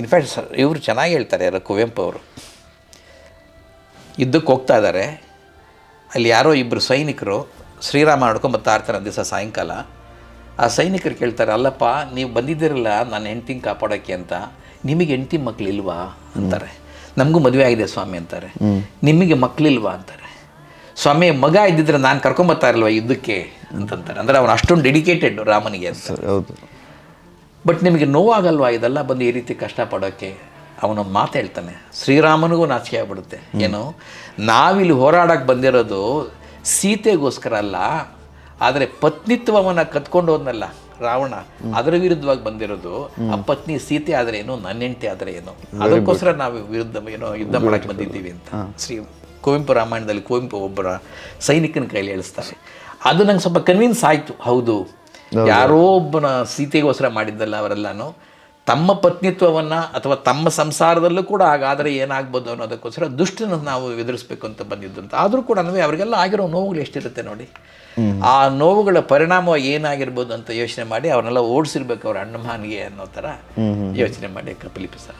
In fact ಇವರು ಚೆನ್ನಾಗಿ ಹೇಳ್ತಾರೆ, ಯಾರು ಕುವೆಂಪು ಅವರು. ಯುದ್ಧಕ್ಕೆ ಹೋಗ್ತಾ ಇದ್ದಾರೆ, ಅಲ್ಲಿ ಯಾರೋ ಇಬ್ಬರು ಸೈನಿಕರು ಶ್ರೀರಾಮ ನಡ್ಕೊಂಬತ್ತಾ ಇರ್ತಾರೆ ದಿವಸ ಸಾಯಂಕಾಲ. ಆ ಸೈನಿಕರು ಕೇಳ್ತಾರೆ, ಅಲ್ಲಪ್ಪ ನೀವು ಬಂದಿದ್ದೀರಲ್ಲ ನನ್ನ ಹೆಂಡ್ತಿನ ಕಾಪಾಡೋಕ್ಕೆ ಅಂತ, ನಿಮಗೆ ಹೆಂಡ್ತಿ ಮಕ್ಕಳಿಲ್ವಾ ಅಂತಾರೆ. ನಮಗೂ ಮದುವೆ ಆಗಿದೆ ಸ್ವಾಮಿ ಅಂತಾರೆ. ನಿಮಗೆ ಮಕ್ಕಳಿಲ್ವಾ ಅಂತಾರೆ. ಸ್ವಾಮಿ ಮಗ ಇದ್ದಿದ್ರೆ ನಾನು ಕರ್ಕೊಂಬತ್ತಾ ಇರಲ್ವ ಯುದ್ಧಕ್ಕೆ ಅಂತಂತಾರೆ. ಅಂದರೆ ಅವನು ಅಷ್ಟೊಂದು ಡೆಡಿಕೇಟೆಡ್ ರಾಮನಿಗೆ ಅಂತ. ಹೌದು. ಬಟ್ ನಿಮಗೆ ನೋವಾಗಲ್ವಾ ಇದೆಲ್ಲ ಬಂದು ಈ ರೀತಿ ಕಷ್ಟಪಡೋಕ್ಕೆ? ಅವನೊಂದು ಮಾತು ಹೇಳ್ತಾನೆ, ಶ್ರೀರಾಮನಿಗೂ ನಾಚಿಕೆ ಆಗ್ಬಿಡುತ್ತೆ. ಏನು, ನಾವಿಲ್ಲಿ ಹೋರಾಡಕ್ಕೆ ಬಂದಿರೋದು ಸೀತೆಗೋಸ್ಕರ ಅಲ್ಲ, ಆದರೆ ಪತ್ನಿತ್ವವನ್ನು ಕತ್ಕೊಂಡು ಹೋದ್ನಲ್ಲ ರಾವಣ, ಅದರ ವಿರುದ್ಧವಾಗಿ ಬಂದಿರೋದು. ಆ ಪತ್ನಿ ಸೀತೆ ಆದರೆ ಏನು, ನನ್ನ ಹೆಂಡತಿ ಆದರೆ ಏನು, ಅದಕ್ಕೋಸ್ಕರ ನಾವು ಯುದ್ಧ ಮಾಡಕ್ಕೆ ಬಂದಿದ್ದೀವಿ ಅಂತ ಕುವೆಂಪು ರಾಮಾಯಣದಲ್ಲಿ ಕುವೆಂಪು ಒಬ್ಬರ ಸೈನಿಕನ ಕೈಲಿ ಹೇಳಿಸ್ತಾರೆ. ಅದು ನಂಗೆ ಸ್ವಲ್ಪ ಕನ್ವಿನ್ಸ್ ಆಯಿತು. ಹೌದು, ಯಾರೋ ಒಬ್ಬನ ಸೀತೆಗೋಸ್ಕರ ಮಾಡಿದ್ದಲ್ಲ ಅವರೆಲ್ಲನೂ, ತಮ್ಮ ಪತ್ನಿತ್ವವನ್ನು ಅಥವಾ ತಮ್ಮ ಸಂಸಾರದಲ್ಲೂ ಕೂಡ ಹಾಗಾದರೆ ಏನಾಗ್ಬೋದು ಅನ್ನೋದಕ್ಕೋಸ್ಕರ ದುಷ್ಟನ ನಾವು ಎದುರಿಸ್ಬೇಕು ಅಂತ ಬಂದಿದ್ದು ಅಂತ. ಆದರೂ ಕೂಡ ಅವರಿಗೆಲ್ಲ ಆಗಿರೋ ನೋವುಗಳು ಎಷ್ಟಿರುತ್ತೆ ನೋಡಿ. ಆ ನೋವುಗಳ ಪರಿಣಾಮ ಏನಾಗಿರ್ಬೋದು ಅಂತ ಯೋಚನೆ ಮಾಡಿ ಅವ್ರನ್ನೆಲ್ಲ ಓಡಿಸಿರ್ಬೇಕು ಅವ್ರ ಅಣ್ಣಮ್ಮನಿಗೆ ಅನ್ನೋ ಥರ ಯೋಚನೆ ಮಾಡಿ ಕಪಿಲಿ ಪ್ರಸಾರ.